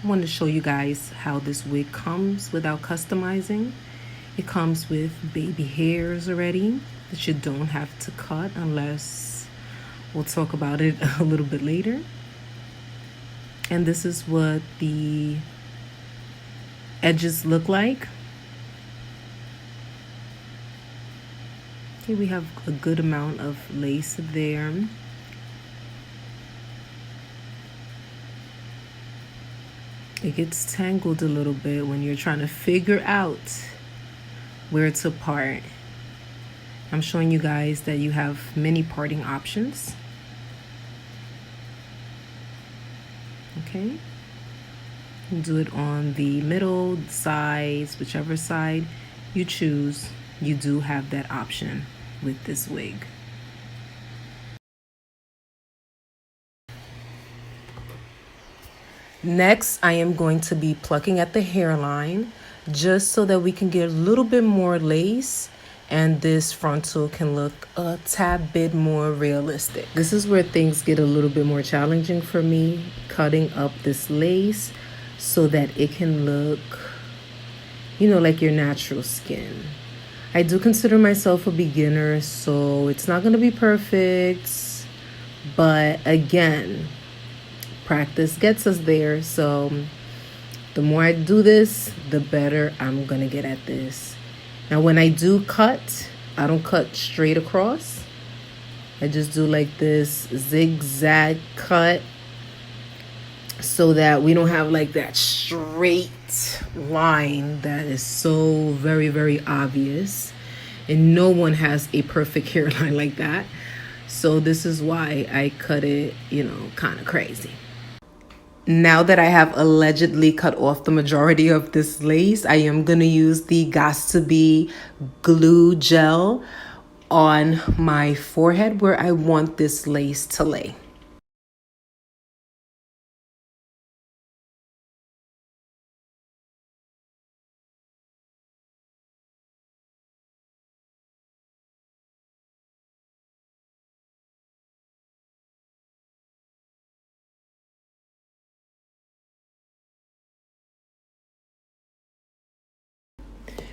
wanted to show you guys how this wig comes without customizing. It comes with baby hairs already that you don't have to cut, unless we'll talk about it a little bit later. And this is what the edges look like. Okay, we have a good amount of lace there. It gets tangled a little bit when you're trying to figure out where to part. I'm showing you guys that you have many parting options. Okay, you do it on the middle, sides, whichever side you choose. You do have that option with this wig. Next, I am going to be plucking at the hairline just so that we can get a little bit more lace and this frontal can look a tad bit more realistic. This is where things get a little bit more challenging for me, cutting up this lace so that it can look, you know, like your natural skin. I do consider myself a beginner, so it's not going to be perfect, but again, practice gets us there. So the more I do this, the better I'm gonna get at this. Now when I do cut, I don't cut straight across. I just do like this zigzag cut so that we don't have like that straight line that is so very, very obvious. And no one has a perfect hairline like that. So this is why I cut it, you know, kind of crazy. Now that I have allegedly cut off the majority of this lace, I am going to use the Got2b glue gel on my forehead where I want this lace to lay.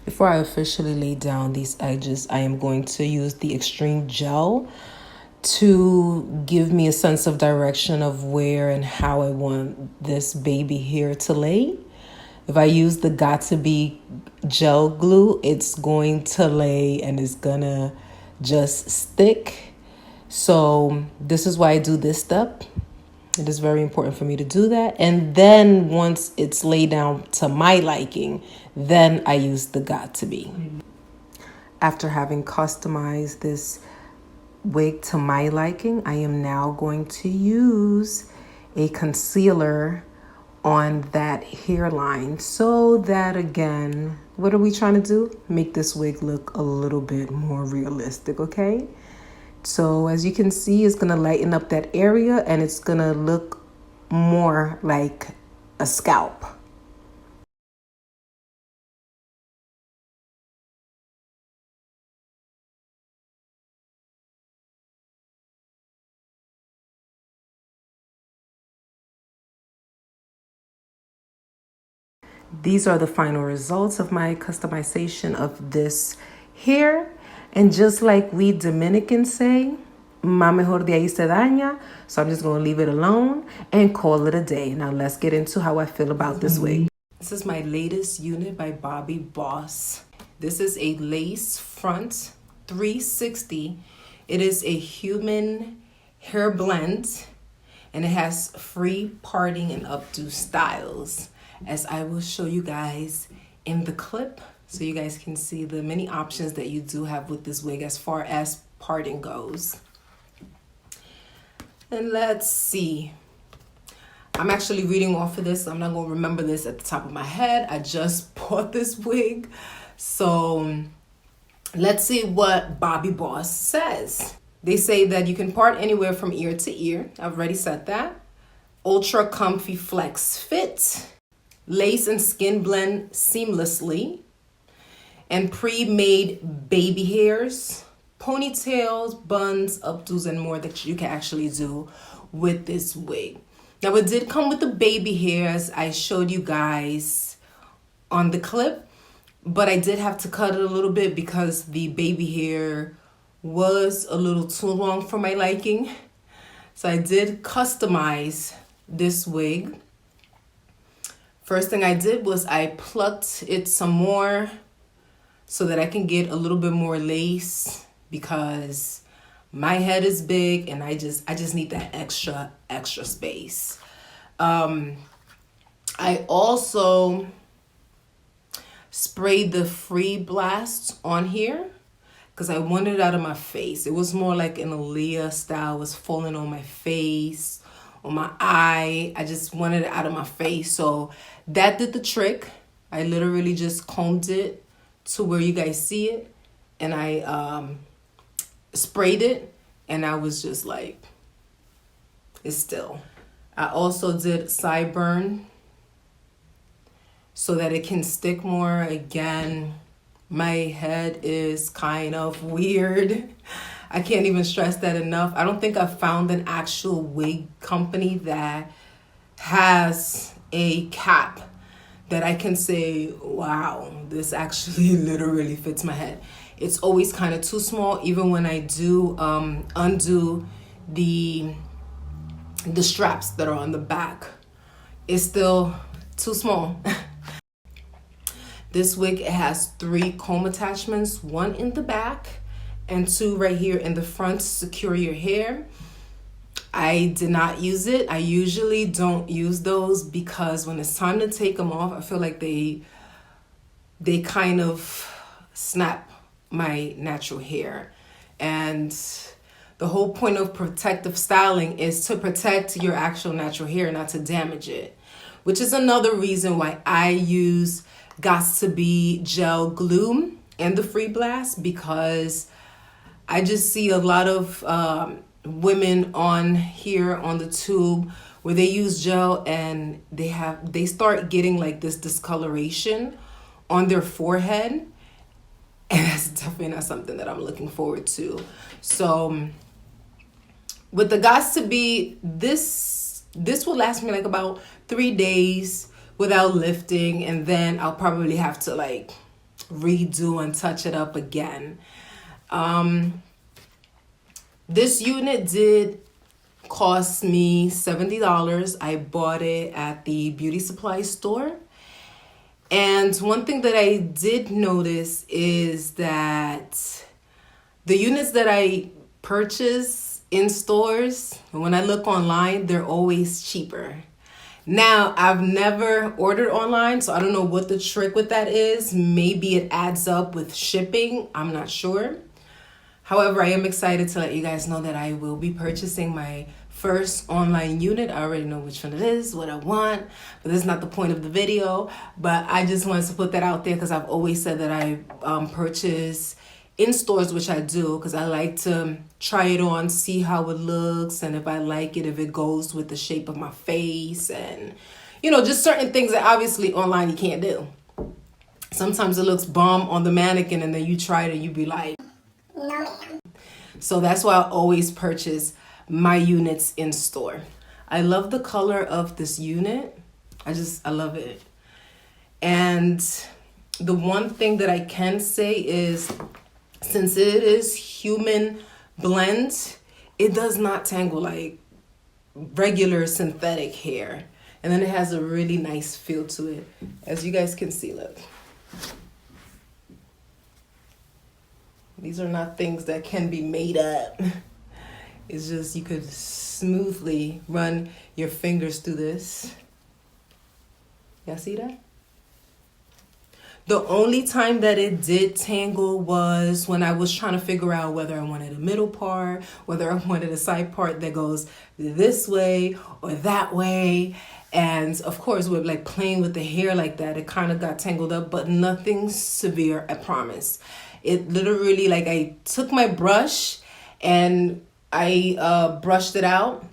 Before I officially lay down these edges, I am going to use the Extreme Gel to give me a sense of direction of where and how I want this baby hair to lay. If I use the Got2b gel glue, it's going to lay and it's gonna just stick. So this is why I do this step. It is very important for me to do that. And then once it's laid down to my liking, then I use the Got2b. After having customized this wig to my liking, I am now going to use a concealer on that hairline so that, again, what are we trying to do? Make this wig look a little bit more realistic, okay? So as you can see, it's gonna lighten up that area and it's gonna look more like a scalp. These are the final results of my customization of this hair. And just like we Dominicans say, "Ma mejor de ahí se daña." So I'm just going to leave it alone and call it a day. Now let's get into how I feel about this wig. This is my latest unit by Bobbi Boss. This is a lace front 360. It is a human hair blend and it has free parting and updo styles, as I will show you guys in the clip so you guys can see the many options that you do have with this wig as far as parting goes. And let's see. I'm actually reading off of this. So I'm not going to remember this at the top of my head. I just bought this wig. So let's see what Bobbi Boss says. They say that you can part anywhere from ear to ear. I've already said that. Ultra comfy flex fit. Lace and skin blend seamlessly. And pre-made baby hairs, ponytails, buns, updos, and more that you can actually do with this wig. Now it did come with the baby hairs I showed you guys on the clip, but I did have to cut it a little bit because the baby hair was a little too long for my liking. So I did customize this wig. First thing I did was I plucked it some more so that I can get a little bit more lace, because my head is big and I just need that extra space. I also sprayed the Free Blast on here because I wanted it out of my face. It was more like an Aaliyah style. It was falling on my face, on my eye. I just wanted it out of my face. So that did the trick. I literally just combed it to where you guys see it, and I sprayed it, and I was just like, it's still. I also did sideburn so that it can stick more. Again, my head is kind of weird. I can't even stress that enough. I don't think I've found an actual wig company that has a cap that I can say, wow, this actually literally fits my head. It's always kind of too small. Even when I do undo the straps that are on the back, it's still too small. This wig, it has 3 comb attachments, 1 in the back and 2 right here in the front to secure your hair. I did not use it. I usually don't use those because when it's time to take them off, I feel like they kind of snap my natural hair. And the whole point of protective styling is to protect your actual natural hair, not to damage it, which is another reason why I use Gots to Be gel glue and the Free Blast, because I just see a lot of women on here on the tube where they use gel and they start getting like this discoloration on their forehead, and that's definitely not something that I'm looking forward to. So with the Gots to Be, this will last me like about 3 days without lifting, and then I'll probably have to like redo and touch it up again. This unit did cost me $70. I bought it at the beauty supply store. And one thing that I did notice is that the units that I purchase in stores, when I look online, they're always cheaper. Now, I've never ordered online, so I don't know what the trick with that is. Maybe it adds up with shipping. I'm not sure. However, I am excited to let you guys know that I will be purchasing my first online unit. I already know which one it is, what I want, but this is not the point of the video. But I just wanted to put that out there because I've always said that I purchase in stores, which I do, because I like to try it on, see how it looks, and if I like it, if it goes with the shape of my face, and just certain things that obviously online you can't do. Sometimes it looks bomb on the mannequin and then you try it and you be like, no. So that's why I always purchase my units in store. I love the color of this unit. I love it. And the one thing that I can say is, since it is human blend, it does not tangle like regular synthetic hair. And then it has a really nice feel to it. As you guys can see, look. These are not things that can be made up. It's just you could smoothly run your fingers through this. Y'all see that? The only time that it did tangle was when I was trying to figure out whether I wanted a middle part, whether I wanted a side part that goes this way or that way. And of course, with like playing with the hair like that, it kind of got tangled up, but nothing severe, I promise. It literally, like, I took my brush and I brushed it out,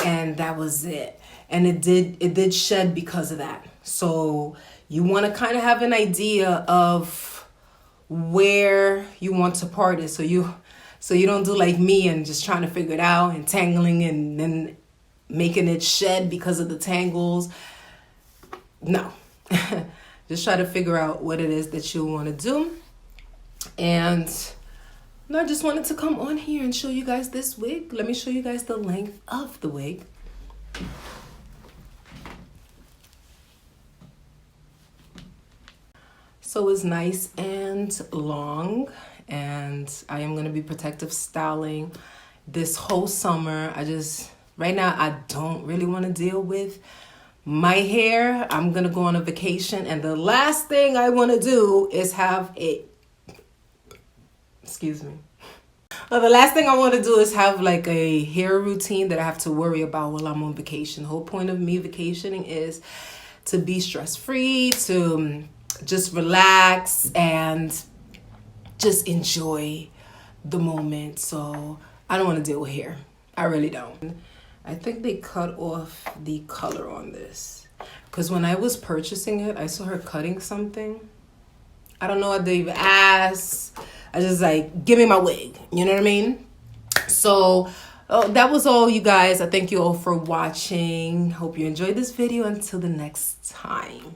and that was it. And it did shed because of that. So you want to kind of have an idea of where you want to part it, so you don't do like me and just trying to figure it out and tangling and then making it shed because of the tangles. No. Just try to figure out what it is that you want to do. And I just wanted to come on here and show you guys this wig. Let me show you guys the length of the wig. So it's nice and long, and I am going to be protective styling this whole summer. Right now, I don't really want to deal with my hair. I'm going to go on a vacation, and the last thing I want to do is have the last thing I want to do is have like a hair routine that I have to worry about while I'm on vacation. The whole point of me vacationing is to be stress-free, to just relax and just enjoy the moment. So I don't want to deal with hair. I really don't. I think they cut off the color on this, because when I was purchasing it, I saw her cutting something. I don't know what they even asked. I just like, give me my wig. You know what I mean? So that was all, you guys. I thank you all for watching. Hope you enjoyed this video. Until the next time.